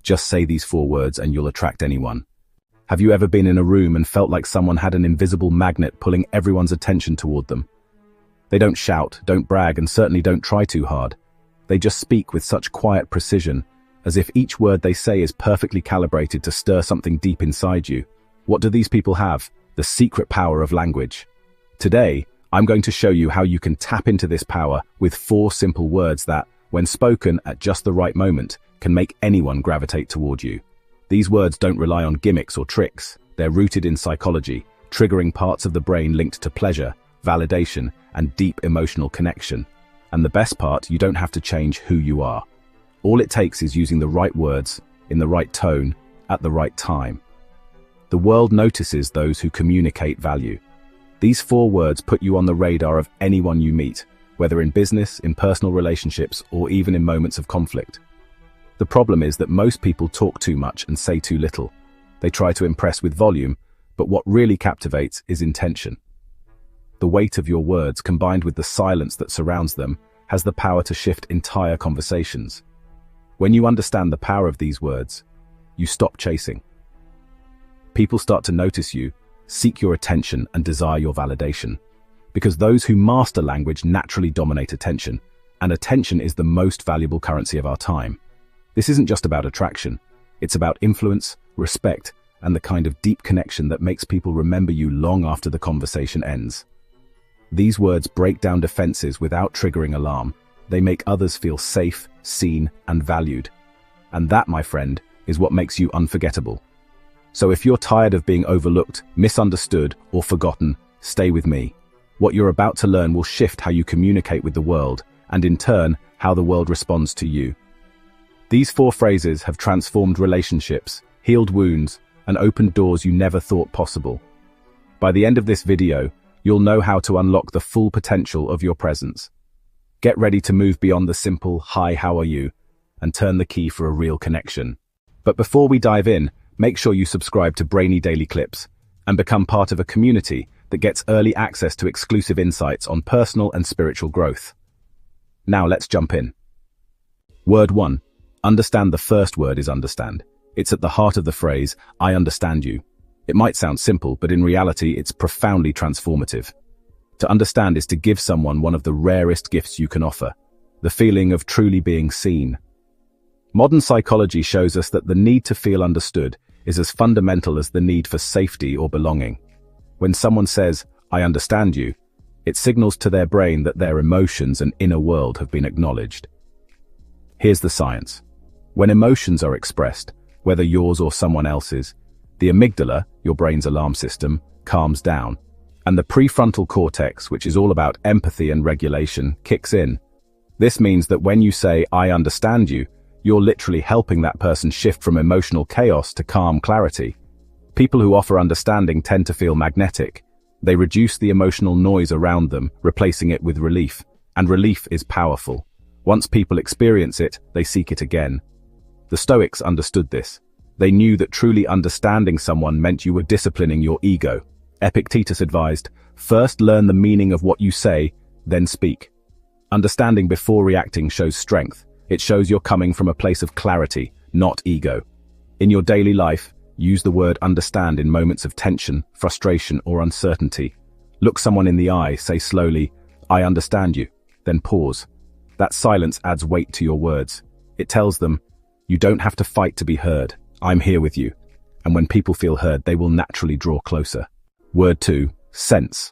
Just say these 4 words and you'll attract anyone. Have you ever been in a room and felt like someone had an invisible magnet pulling everyone's attention toward them? They don't shout, don't brag, and certainly don't try too hard. They just speak with such quiet precision, as if each word they say is perfectly calibrated to stir something deep inside you. What do these people have? The secret power of language. Today, I'm going to show you how you can tap into this power with 4 simple words that, when spoken at just the right moment, can make anyone gravitate toward you. These words don't rely on gimmicks or tricks. They're rooted in psychology, triggering parts of the brain linked to pleasure, validation, and deep emotional connection. And the best part, you don't have to change who you are. All it takes is using the right words, in the right tone, at the right time. The world notices those who communicate value. These 4 words put you on the radar of anyone you meet, whether in business, in personal relationships, or even in moments of conflict. The problem is that most people talk too much and say too little. They try to impress with volume, but what really captivates is intention. The weight of your words, combined with the silence that surrounds them, has the power to shift entire conversations. When you understand the power of these words, you stop chasing. People start to notice you, seek your attention, and desire your validation. Because those who master language naturally dominate attention, and attention is the most valuable currency of our time. This isn't just about attraction. It's about influence, respect, and the kind of deep connection that makes people remember you long after the conversation ends. These words break down defenses without triggering alarm. They make others feel safe, seen, and valued. And that, my friend, is what makes you unforgettable. So if you're tired of being overlooked, misunderstood, or forgotten, stay with me. What you're about to learn will shift how you communicate with the world, and in turn, how the world responds to you. These 4 phrases have transformed relationships, healed wounds, and opened doors you never thought possible. By the end of this video, you'll know how to unlock the full potential of your presence. Get ready to move beyond the simple, "Hi, how are you?" and turn the key for a real connection. But before we dive in, make sure you subscribe to Brainy Daily Clips and become part of a community that gets early access to exclusive insights on personal and spiritual growth. Now let's jump in. Word 1. Understand. The first word is understand. It's at the heart of the phrase, "I understand you." It might sound simple, but in reality, it's profoundly transformative. To understand is to give someone one of the rarest gifts you can offer, the feeling of truly being seen. Modern psychology shows us that the need to feel understood is as fundamental as the need for safety or belonging. When someone says, "I understand you," it signals to their brain that their emotions and inner world have been acknowledged. Here's the science. When emotions are expressed, whether yours or someone else's, the amygdala, your brain's alarm system, calms down, and the prefrontal cortex, which is all about empathy and regulation, kicks in. This means that when you say, "I understand you," you're literally helping that person shift from emotional chaos to calm clarity. People who offer understanding tend to feel magnetic. They reduce the emotional noise around them, replacing it with relief. And relief is powerful. Once people experience it, they seek it again. The Stoics understood this. They knew that truly understanding someone meant you were disciplining your ego. Epictetus advised, "First learn the meaning of what you say, then speak." Understanding before reacting shows strength. It shows you're coming from a place of clarity, not ego. In your daily life, use the word understand in moments of tension, frustration, or uncertainty. Look someone in the eye, say slowly, "I understand you," then pause. That silence adds weight to your words. It tells them, you don't have to fight to be heard. I'm here with you. And when people feel heard, they will naturally draw closer. Word 2, sense.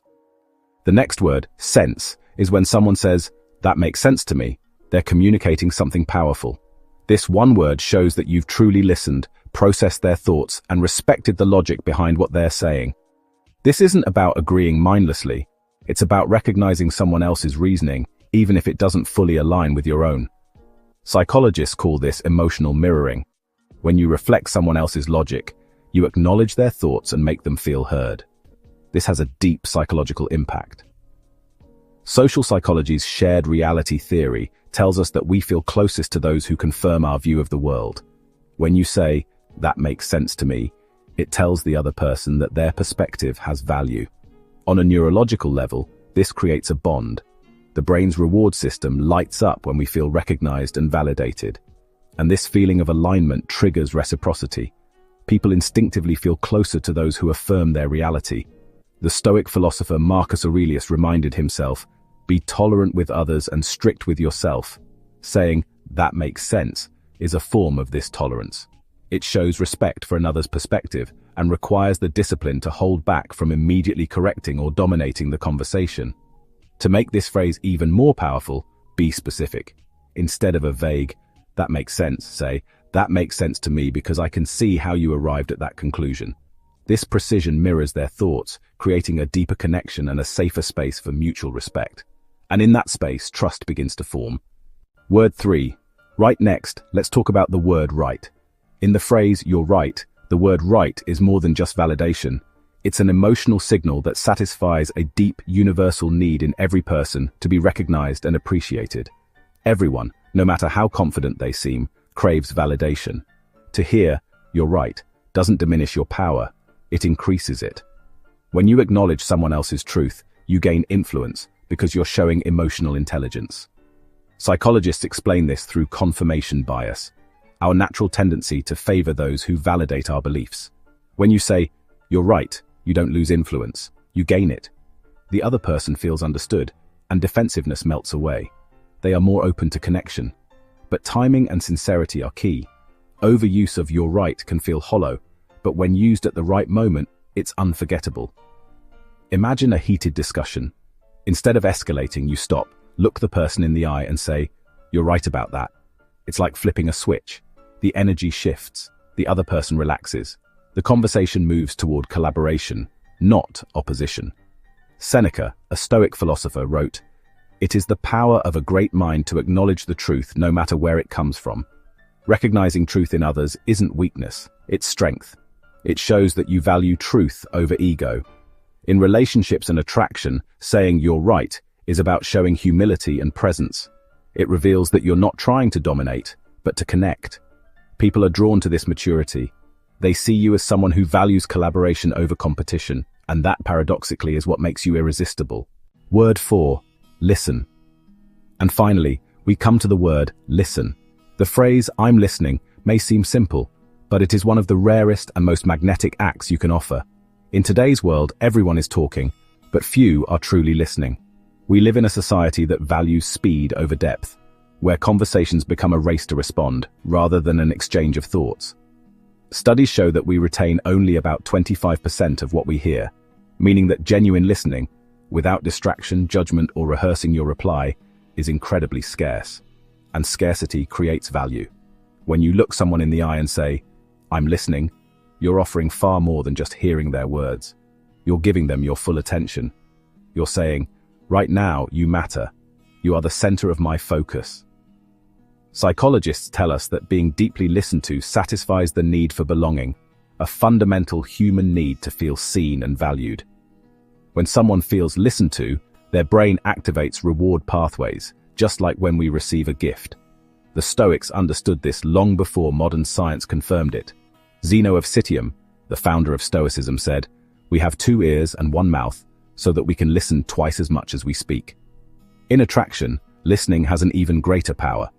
The next word, sense, is when someone says, "That makes sense to me." They're communicating something powerful. This one word shows that you've truly listened, processed their thoughts, and respected the logic behind what they're saying. This isn't about agreeing mindlessly. It's about recognizing someone else's reasoning, even if it doesn't fully align with your own. Psychologists call this emotional mirroring. When you reflect someone else's logic, you acknowledge their thoughts and make them feel heard. This has a deep psychological impact. Social psychology's shared reality theory tells us that we feel closest to those who confirm our view of the world. When you say, "That makes sense to me," it tells the other person that their perspective has value. On a neurological level, this creates a bond. The brain's reward system lights up when we feel recognized and validated. And this feeling of alignment triggers reciprocity. People instinctively feel closer to those who affirm their reality. The Stoic philosopher Marcus Aurelius reminded himself, "Be tolerant with others and strict with yourself," saying, "That makes sense," is a form of this tolerance. It shows respect for another's perspective and requires the discipline to hold back from immediately correcting or dominating the conversation. To make this phrase even more powerful, be specific. Instead of a vague, "That makes sense," say, "That makes sense to me because I can see how you arrived at that conclusion." This precision mirrors their thoughts, creating a deeper connection and a safer space for mutual respect. And in that space, trust begins to form. Word 3. Right next, let's talk about the word right. In the phrase, "you're right," the word right is more than just validation. It's an emotional signal that satisfies a deep, universal need in every person to be recognized and appreciated. Everyone, no matter how confident they seem, craves validation. To hear, "You're right," doesn't diminish your power, it increases it. When you acknowledge someone else's truth, you gain influence because you're showing emotional intelligence. Psychologists explain this through confirmation bias, our natural tendency to favor those who validate our beliefs. When you say, "You're right," you don't lose influence, you gain it. The other person feels understood, and defensiveness melts away. They are more open to connection. But timing and sincerity are key. Overuse of "you're right" can feel hollow, but when used at the right moment, it's unforgettable. Imagine a heated discussion. Instead of escalating, you stop, look the person in the eye and say, "You're right about that." It's like flipping a switch. The energy shifts. The other person relaxes. The conversation moves toward collaboration, not opposition. Seneca, a Stoic philosopher, wrote, "It is the power of a great mind to acknowledge the truth no matter where it comes from." Recognizing truth in others isn't weakness, it's strength. It shows that you value truth over ego. In relationships and attraction, saying "you're right" is about showing humility and presence. It reveals that you're not trying to dominate, but to connect. People are drawn to this maturity. They see you as someone who values collaboration over competition, and that paradoxically is what makes you irresistible. Word 4. Listen. And finally, we come to the word listen. The phrase "I'm listening" may seem simple, but it is one of the rarest and most magnetic acts you can offer. In today's world, everyone is talking, but few are truly listening. We live in a society that values speed over depth, where conversations become a race to respond, rather than an exchange of thoughts. Studies show that we retain only about 25% of what we hear, meaning that genuine listening, without distraction, judgment, or rehearsing your reply, is incredibly scarce. And scarcity creates value. When you look someone in the eye and say, "I'm listening," you're offering far more than just hearing their words. You're giving them your full attention. You're saying, "Right now, you matter. You are the center of my focus." Psychologists tell us that being deeply listened to satisfies the need for belonging, a fundamental human need to feel seen and valued. When someone feels listened to, their brain activates reward pathways, just like when we receive a gift. The Stoics understood this long before modern science confirmed it. Zeno of Citium, the founder of Stoicism, said, "We have 2 ears and 1 mouth, so that we can listen twice as much as we speak." In attraction, listening has an even greater power.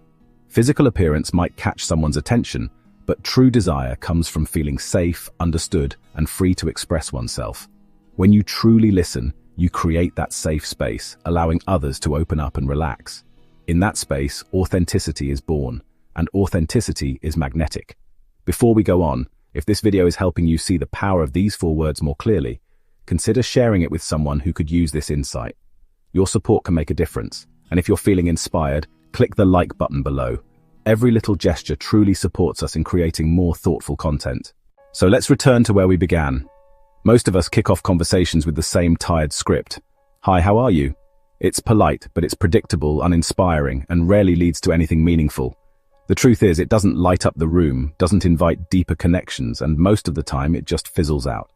Physical appearance might catch someone's attention, but true desire comes from feeling safe, understood, and free to express oneself. When you truly listen, you create that safe space, allowing others to open up and relax. In that space, authenticity is born, and authenticity is magnetic. Before we go on, if this video is helping you see the power of these 4 words more clearly, consider sharing it with someone who could use this insight. Your support can make a difference, and if you're feeling inspired, click the like button below. Every little gesture truly supports us in creating more thoughtful content. So let's return to where we began. Most of us kick off conversations with the same tired script. "Hi, how are you?" It's polite, but it's predictable, uninspiring, and rarely leads to anything meaningful. The truth is, it doesn't light up the room, doesn't invite deeper connections, and most of the time it just fizzles out.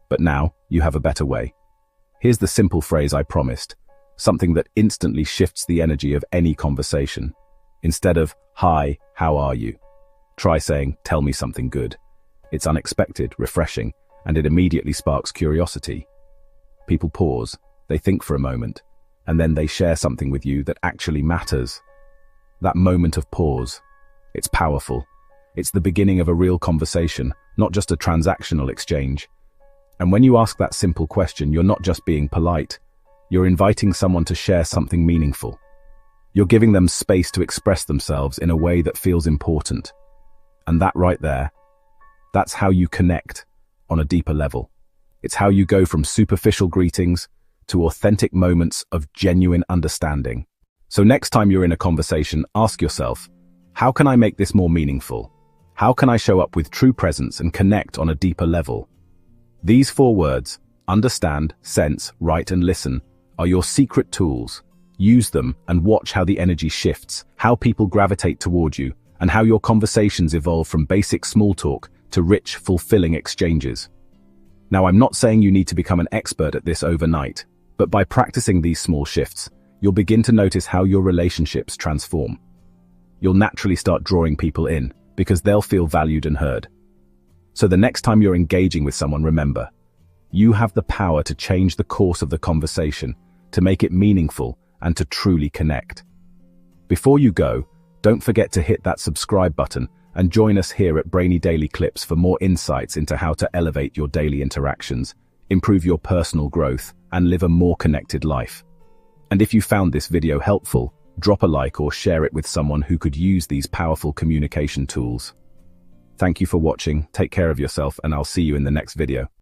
But now, you have a better way. Here's the simple phrase I promised, something that instantly shifts the energy of any conversation. Instead of, "Hi, how are you?" try saying, "Tell me something good." It's unexpected, refreshing, and it immediately sparks curiosity. People pause, they think for a moment, and then they share something with you that actually matters. That moment of pause, It's powerful. It's the beginning of a real conversation, not just a transactional exchange. And when you ask that simple question, you're not just being polite. You're inviting someone to share something meaningful. You're giving them space to express themselves in a way that feels important. And that right there, that's how you connect on a deeper level. It's how you go from superficial greetings to authentic moments of genuine understanding. So next time you're in a conversation, ask yourself, how can I make this more meaningful? How can I show up with true presence and connect on a deeper level? These 4 words, understand, sense, write, and listen, are your secret tools. Use them and watch how the energy shifts, how people gravitate toward you, and how your conversations evolve from basic small talk to rich, fulfilling exchanges. Now, I'm not saying you need to become an expert at this overnight, but by practicing these small shifts, you'll begin to notice how your relationships transform. You'll naturally start drawing people in, because they'll feel valued and heard. So the next time you're engaging with someone, remember, you have the power to change the course of the conversation, to make it meaningful, and to truly connect. Before you go, don't forget to hit that subscribe button and join us here at Brainy Daily Clips for more insights into how to elevate your daily interactions, improve your personal growth, and live a more connected life. And if you found this video helpful, drop a like or share it with someone who could use these powerful communication tools. Thank you for watching, take care of yourself, and I'll see you in the next video.